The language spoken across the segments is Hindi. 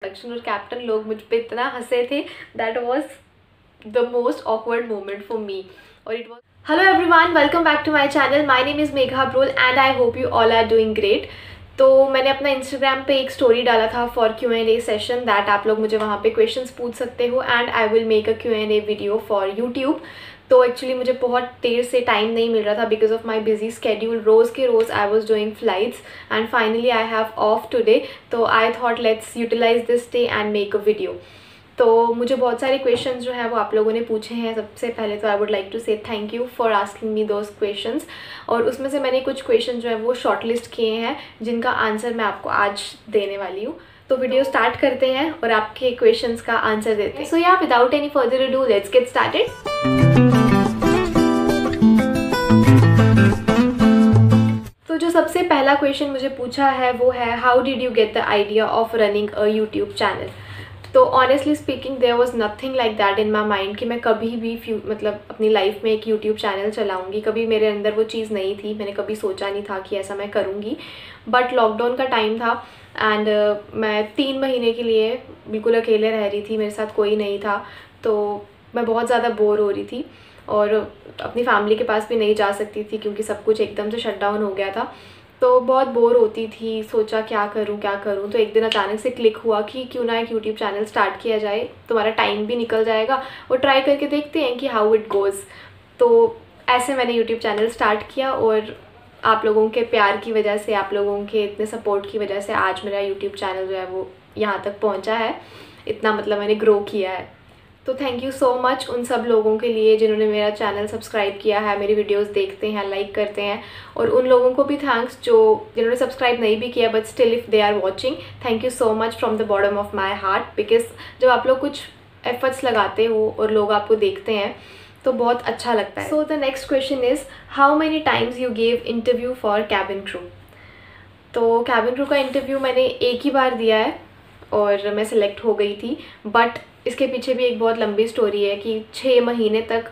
इंट्रोडक्शन और कैप्टन लोग मुझ पे इतना हंसे थे, that was the most awkward moment for me. और it was hello everyone, welcome back to my channel. My name is Megha ब्रोल and I hope you all are doing great. तो मैंने अपना इंस्टाग्राम पे एक स्टोरी डाला था फॉर Q&A सेशन, दैट आप लोग मुझे वहाँ पे क्वेश्चंस पूछ सकते हो and I will make a Q&A video for YouTube. तो एक्चुअली मुझे बहुत देर से टाइम नहीं मिल रहा था because of my busy schedule. रोज़ के रोज़ I was doing flights and finally I have off today, तो I thought let's utilise this day and make a video. तो मुझे बहुत सारे क्वेश्चंस जो हैं वो आप लोगों ने पूछे हैं। सबसे पहले तो आई वुड लाइक टू से thank you for asking me those questions, और उसमें से मैंने कुछ क्वेश्चन जो है वो शॉर्टलिस्ट किए हैं जिनका आंसर मैं आपको आज देने वाली हूँ। तो वीडियो स्टार्ट करते हैं और आपके क्वेश्चंस का आंसर देते हैं। सो या without any further ado let's get started. तो जो सबसे पहला क्वेश्चन मुझे पूछा है वो है, how did you get the idea of running a YouTube channel. तो honestly speaking there was nothing like that in my mind कि मैं कभी भी मतलब अपनी लाइफ में एक यूट्यूब चैनल चलाऊंगी। कभी मेरे अंदर वो चीज़ नहीं थी, मैंने कभी सोचा नहीं था कि ऐसा मैं करूँगी। बट लॉकडाउन का टाइम था एंड मैं 3 महीने के लिए बिल्कुल अकेले रह रही थी, मेरे साथ कोई नहीं था। तो मैं बहुत ज़्यादा बोर हो रही थी और अपनी फैमिली के पास भी नहीं जा सकती थी क्योंकि सब कुछ एकदम से शट डाउन हो गया था। तो बहुत बोर होती थी, सोचा क्या करूं। तो एक दिन अचानक से क्लिक हुआ कि क्यों ना एक यूट्यूब चैनल स्टार्ट किया जाए, तुम्हारा टाइम भी निकल जाएगा और ट्राई करके देखते हैं कि हाउ इट गोज़। तो ऐसे मैंने यूट्यूब चैनल स्टार्ट किया और आप लोगों के प्यार की वजह से, आप लोगों के इतने सपोर्ट की वजह से आज मेरा यूट्यूब चैनल जो है वो यहाँ तक पहुँचा है। इतना मतलब मैंने ग्रो किया है। तो थैंक यू सो मच उन सब लोगों के लिए जिन्होंने मेरा चैनल सब्सक्राइब किया है, मेरी वीडियोस देखते हैं, लाइक करते हैं। और उन लोगों को भी थैंक्स जिन्होंने सब्सक्राइब नहीं भी किया but still if they are watching, thank you so much from the bottom of my heart. Because जब आप लोग कुछ एफर्ट्स लगाते हो और लोग आपको देखते हैं तो बहुत अच्छा लगता है। So the next question is, how many times you gave interview for cabin crew. तो कैबिन क्रू का इंटरव्यू मैंने एक ही बार दिया है और मैं सिलेक्ट हो गई थी। बट इसके पीछे भी एक बहुत लंबी स्टोरी है कि 6 महीने तक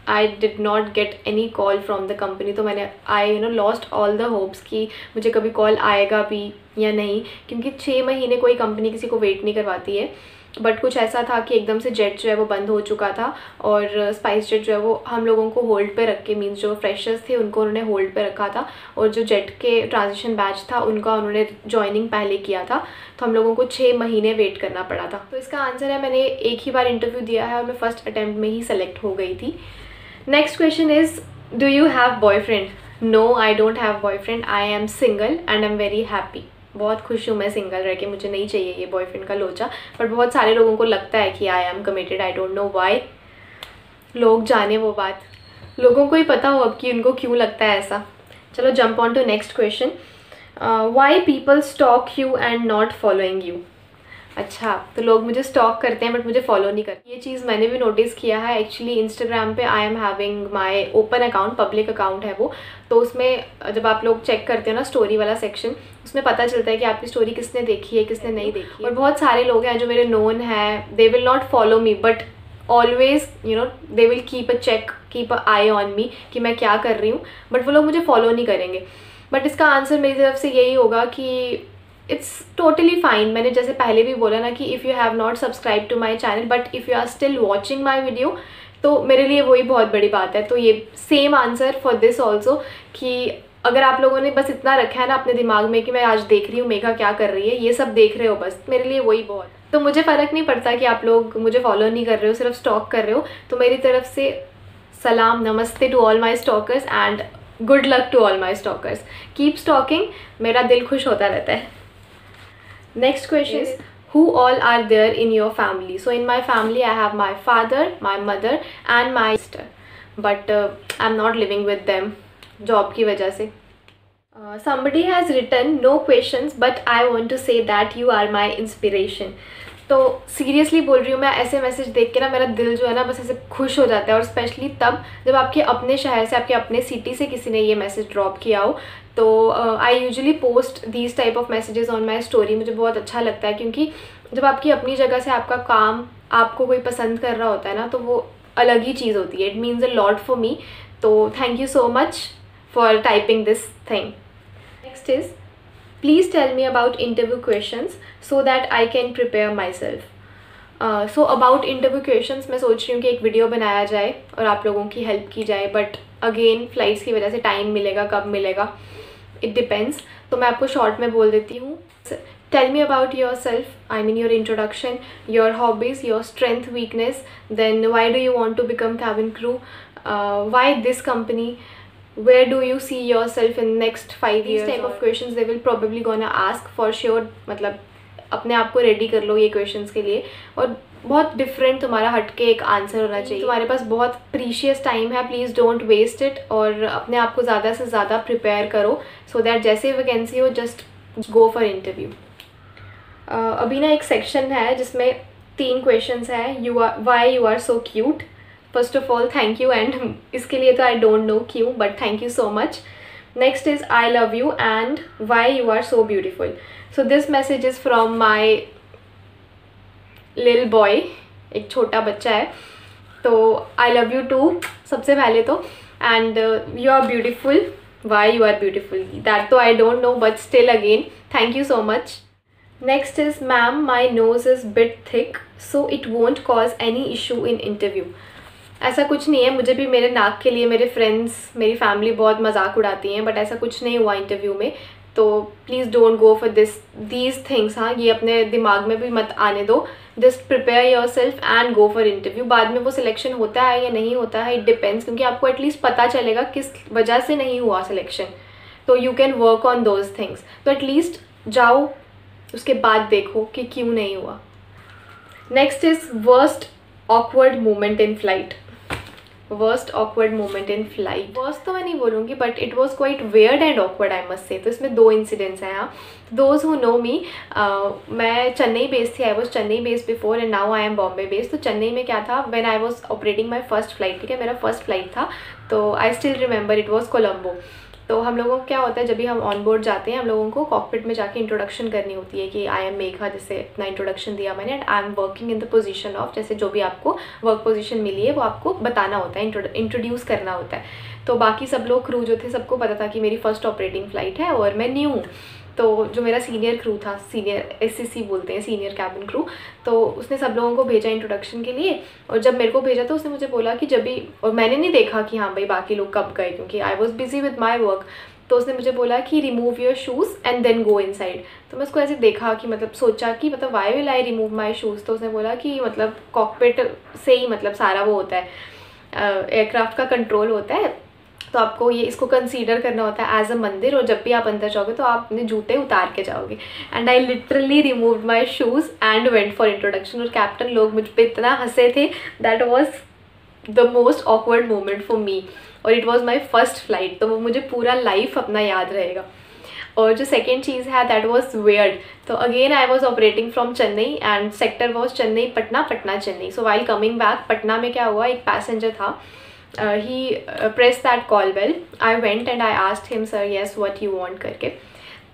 I did not get any call from the company. तो मैंने लॉस्ट ऑल द होप्स कि मुझे कभी कॉल आएगा भी या नहीं, क्योंकि 6 महीने कोई कंपनी किसी को वेट नहीं करवाती है। बट कुछ ऐसा था कि एकदम से जेट जो है वो बंद हो चुका था और स्पाइस जेट जो है वो हम लोगों को होल्ड पे रख के, मीन्स जो फ्रेशर्स थे उनको उन्होंने होल्ड पे रखा था और जो जेट के ट्रांजिशन बैच था उनका उन्होंने ज्वाइनिंग पहले किया था। तो हम लोगों को 6 महीने वेट करना पड़ा था। तो इसका आंसर है, मैंने एक ही बार इंटरव्यू दिया है और मैं फर्स्ट अटैम्प्ट में ही सेलेक्ट हो गई थी। Next question is, do you have boyfriend. No, I don't have boyfriend, I am single and I am very happy. बहुत खुश हूँ मैं सिंगल रह के, मुझे नहीं चाहिए ये बॉयफ्रेंड का लोचा। बट बहुत सारे लोगों को लगता है कि I am committed, I don't know why. लोग जाने वो बात, लोगों को ही पता हो अब कि उनको क्यों लगता है ऐसा। चलो jump on to next question, why people stalk you and not following you. अच्छा, तो लोग मुझे स्टॉक करते हैं बट मुझे फॉलो नहीं करते। ये चीज़ मैंने भी नोटिस किया है। एक्चुअली इंस्टाग्राम पे I am having my open account, public account है वो। तो उसमें जब आप लोग चेक करते हो ना स्टोरी वाला सेक्शन, उसमें पता चलता है कि आपकी स्टोरी किसने देखी है, किसने नहीं देखी है। और बहुत सारे लोग हैं जो मेरे नोन हैं, they will not follow me but always they will keep a I on me कि मैं क्या कर रही हूँ, बट वो लोग मुझे फॉलो नहीं करेंगे। बट इसका आंसर मेरी तरफ से यही होगा कि इट्स टोटली फाइन। मैंने जैसे पहले भी बोला ना कि if you have not subscribe to my channel but if you are still watching my video, तो मेरे लिए वही बहुत बड़ी बात है। तो ये same answer for this also, कि अगर आप लोगों ने बस इतना रखा है ना अपने दिमाग में कि मैं आज देख रही हूँ मेघा क्या कर रही है, ये सब देख रहे हो बस, मेरे लिए वही बहुत। तो मुझे फ़र्क नहीं पड़ता कि आप लोग मुझे फॉलो नहीं कर रहे हो, सिर्फ स्टॉक कर रहे हो। तो मेरी तरफ से सलाम, नमस्ते to all my stalkers and good luck to all my stalkers. Keep stalking, मेरा दिल खुश होता रहता है। Next question is, who all are there in your family? So in my family I have my father, my mother and my sister, but I'm not living with them job की वजह से। Somebody has written, no questions but I want to say that you are my inspiration। तो सीरियसली बोल रही हूँ मैं, ऐसे मैसेज देख के ना मेरा दिल जो है ना बस ऐसे खुश हो जाता है। और स्पेशली तब जब आपके अपने शहर से, आपके अपने सिटी से किसी ने ये मैसेज ड्रॉप किया हो। तो I usually post these type of messages on my story. मुझे बहुत अच्छा लगता है क्योंकि जब आपकी अपनी जगह से आपका काम आपको कोई पसंद कर रहा होता है ना, तो वो अलग ही चीज़ होती है। It means a lot for me. तो thank you so much for typing this thing. Next is, please tell me about interview questions so that I can prepare myself. So about interview questions मैं सोच रही हूँ कि एक वीडियो बनाया जाए और आप लोगों की हेल्प की जाए, बट अगेन फ्लाइट्स की वजह से टाइम मिलेगा कब मिलेगा, इट डिपेंड्स। तो मैं आपको शॉर्ट में बोल देती हूँ। Tell me about yourself, I mean your introduction, your hobbies, your strength, weakness, then why do you want to become cabin crew, why this company, where do you see yourself in next 5 years? These type of questions they will probably gonna ask for sure। मतलब अपने आप को रेडी कर लो ये क्वेश्चंस के लिए, और बहुत डिफरेंट तुम्हारा हटके एक आंसर होना चाहिए। तुम्हारे पास बहुत प्रीशियस टाइम है, प्लीज़ डोंट वेस्ट इट, और अपने आप को ज़्यादा से ज़्यादा प्रिपेयर करो सो दैट जैसे वैकेंसी हो जस्ट गो फॉर इंटरव्यू। अभी ना एक सेक्शन है जिसमें 3 क्वेश्चंस हैं। Why you are so cute. First of all thank you, and इसके लिए तो आई डोंट नो क्यों, but thank you so much. Next is I love you and why you are so beautiful. So this message is from my लिल बॉय, एक छोटा बच्चा है। तो आई लव यू टू सबसे पहले तो, and you are beautiful, why you are beautiful that तो I don't know, but still again thank you so much. Next is ma'am my nose is bit thick so it won't cause any issue in interview. ऐसा कुछ नहीं है, मुझे भी मेरे नाक के लिए मेरे फ्रेंड्स, मेरी फैमिली बहुत मजाक उड़ाती हैं, बट ऐसा कुछ नहीं हुआ इंटरव्यू में। तो please don't go for these things. हाँ, ये अपने दिमाग में भी मत आने दो। Just prepare your self and go for interview. बाद में वो सिलेक्शन होता है या नहीं होता है, इट डिपेंड्स, क्योंकि आपको एटलीस्ट पता चलेगा किस वजह से नहीं हुआ सिलेक्शन, तो you can work on those things. तो एटलीस्ट जाओ, उसके बाद देखो कि क्यों नहीं हुआ। Next is worst awkward moment in flight. Worst awkward moment in flight, worst तो मैं नहीं बोलूँगी, but it was quite weird and awkward I must say. तो इसमें 2 इंसिडेंट्स हैं। हाँ, दोज हु नो मी, मैं चेन्नई बेस्ड थी, I was Chennai based before and now I am Bombay based. तो चेन्नई में क्या था, when I was operating my first flight, ठीक है, मेरा फर्स्ट फ्लाइट था, तो I still remember it was Colombo. तो हम लोगों को क्या होता है, जब भी हम ऑन बोर्ड जाते हैं, हम लोगों को कॉकपिट में जाके इंट्रोडक्शन करनी होती है कि आई एम मेघा, जैसे अपना इंट्रोडक्शन दिया मैंने, and I am working in the position of, जैसे जो भी आपको वर्क पोजीशन मिली है वो आपको बताना होता है, इंट्रोड्यूस करना होता है। तो बाकी सब लोग क्रू जो थे, सबको पता था कि मेरी फर्स्ट ऑपरेटिंग फ़्लाइट है और मैं न्यू हूँ। तो जो मेरा सीनियर क्रू था, सीनियर SCC बोलते हैं, सीनियर कैबिन क्रू, तो उसने सब लोगों को भेजा इंट्रोडक्शन के लिए। और जब मेरे को भेजा तो उसने मुझे बोला कि जब भी, और मैंने नहीं देखा कि हाँ भाई बाकी लोग कब गए, क्योंकि I was busy with my work. तो उसने मुझे बोला कि remove your shoes and then go inside. तो मैं उसको ऐसे देखा कि मतलब सोचा कि मतलब why will I remove my shoes. तो उसने बोला कि मतलब कॉकपिट से ही मतलब सारा वो होता है, एयरक्राफ्ट का कंट्रोल होता है, तो आपको ये इसको कंसीडर करना होता है एज अ मंदिर, और जब भी आप अंदर जाओगे तो आप अपने जूते उतार के जाओगे। And I literally removed my shoes and went for introduction. और कैप्टन लोग मुझ पर इतना हंसे थे, that was the most awkward moment for me, और it was my first flight, तो वो मुझे पूरा लाइफ अपना याद रहेगा। और जो सेकेंड चीज़ है दैट वॉज वेयर्ड। तो again I was operating from Chennai and sector was Chennai Patna, Patna Chennai. So while coming back Patna में क्या हुआ, एक पैसेंजर था, he press that call bell. I went and I asked him sir yes what you want करके।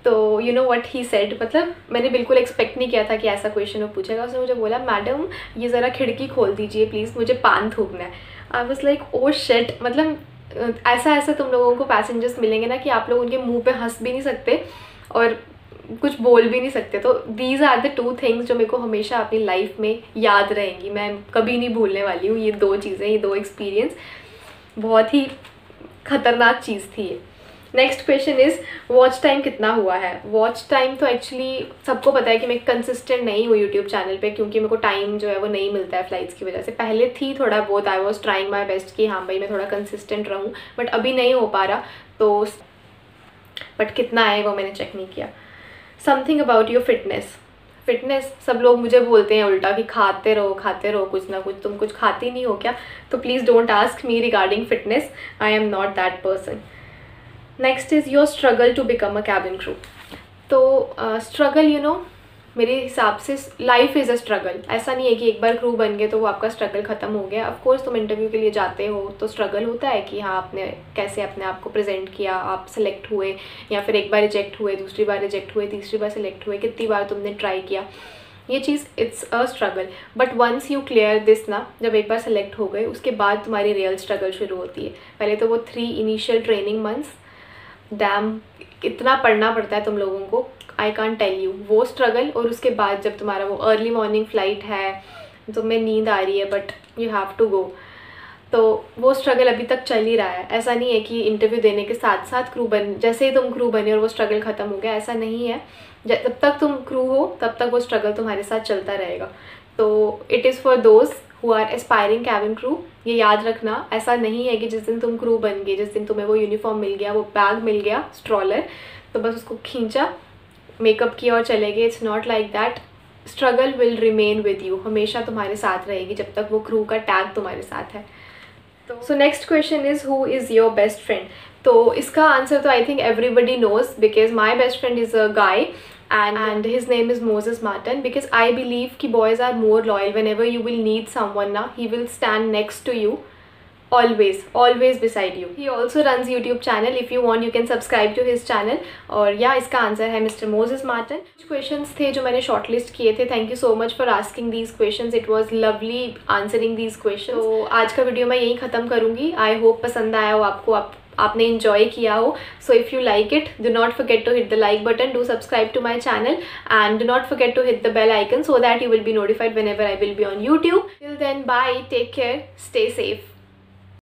तो you know what he said, मतलब मैंने बिल्कुल एक्सपेक्ट नहीं किया था कि ऐसा क्वेश्चन वो पूछेगा। उसने मुझे बोला मैडम ये ज़रा खिड़की खोल दीजिए प्लीज़, मुझे पान थूकना है। I was like oh shit. मतलब ऐसा तुम लोगों को पैसेंजर्स मिलेंगे ना कि आप लोग उनके मुंह पे हंस भी नहीं सकते और कुछ बोल भी नहीं सकते। तो दीज आर द 2 थिंग्स जो मेरे को हमेशा अपनी लाइफ में याद रहेंगी, मैं कभी नहीं भूलने वाली हूँ। ये 2 चीज़ें, ये 2 एक्सपीरियंस बहुत ही खतरनाक चीज़ थी ये। Next question is watch time कितना हुआ है। वॉच टाइम तो एक्चुअली सबको पता है कि मैं कंसिस्टेंट नहीं हूँ यूट्यूब चैनल पे, क्योंकि मेरे को टाइम जो है वो नहीं मिलता है फ्लाइट्स की वजह से। पहले थी थोड़ा बहुत, I was trying my best कि हाँ भाई मैं थोड़ा कंसिस्टेंट रहूँ, बट अभी नहीं हो पा रहा। तो बट कितना है वो मैंने चेक नहीं किया। Something about your fitness. Fitness सब लोग मुझे बोलते हैं उल्टा कि खाते रहो कुछ ना कुछ, तुम कुछ खाती नहीं हो क्या। तो please don't ask me regarding fitness, I am not that person. Next is your struggle to become a cabin crew. तो स्ट्रगल यू नो मेरे हिसाब से लाइफ इज़ अ स्ट्रगल। ऐसा नहीं है कि एक बार क्रू बन गए तो वो आपका स्ट्रगल ख़त्म हो गया। ऑफ कोर्स तुम इंटरव्यू के लिए जाते हो तो स्ट्रगल होता है कि हाँ आपने कैसे अपने आप को प्रेजेंट किया, आप सेलेक्ट हुए या फिर एक बार रिजेक्ट हुए, दूसरी बार रिजेक्ट हुए, तीसरी बार सेलेक्ट हुए, कितनी बार तुमने ट्राई किया, ये चीज़ it's a struggle. But once you clear this ना, जब एक बार सेलेक्ट हो गए उसके बाद तुम्हारी रियल स्ट्रगल शुरू होती है। पहले तो वो 3 इनिशियल ट्रेनिंग मंथ्स डैम इतना पढ़ना पड़ता है तुम लोगों को, आई कांट टेल यू। वो स्ट्रगल, और उसके बाद जब तुम्हारा वो अर्ली मॉर्निंग फ़्लाइट है, तुम्हें नींद आ रही है but you have to go, तो वो स्ट्रगल अभी तक चल ही रहा है। ऐसा नहीं है कि इंटरव्यू देने के साथ साथ क्रू बन, जैसे ही तुम क्रू बने और वो स्ट्रगल ख़त्म हो गया, ऐसा नहीं है। जब तक तुम क्रू हो तब तक वो स्ट्रगल तुम्हारे साथ चलता रहेगा। तो it is for those who are aspiring cabin crew. ये याद रखना, ऐसा नहीं है कि जिस दिन तुम क्रू बन गए, जिस दिन तुम्हें वो यूनिफॉर्म मिल गया, वो बैग मिल गया, स्ट्रॉलर, तो बस उसको खींचा, मेकअप किया और चले गए। It's not like that. Struggle will remain with you, हमेशा तुम्हारे साथ रहेगी जब तक वो क्रू का टैग तुम्हारे साथ है। So next question is who is your best friend. तो इसका आंसर तो I think everybody knows, because my best friend is a guy and his name is Moses Martin, because I believe कि boys are more loyal. Whenever you will need someone ना, he will stand next to you, always beside you. He also runs YouTube channel. If you want you can subscribe to his channel. और या इसका आंसर है Mr. Moses Martin. कुछ क्वेश्चंस थे जो मैंने शॉर्टलिस्ट किए थे। Thank you so much for asking these questions, it was lovely answering these questions. तो आज का वीडियो मैं यहीं ख़त्म करूँगी। आई होप पसंद आया हो आपको, आपने enjoy किया हो। So if you like it, do not forget to hit the like button, do subscribe to my channel, and do not forget to hit the bell icon so that you will be notified whenever I will be on YouTube. Till then, bye, take care, stay safe.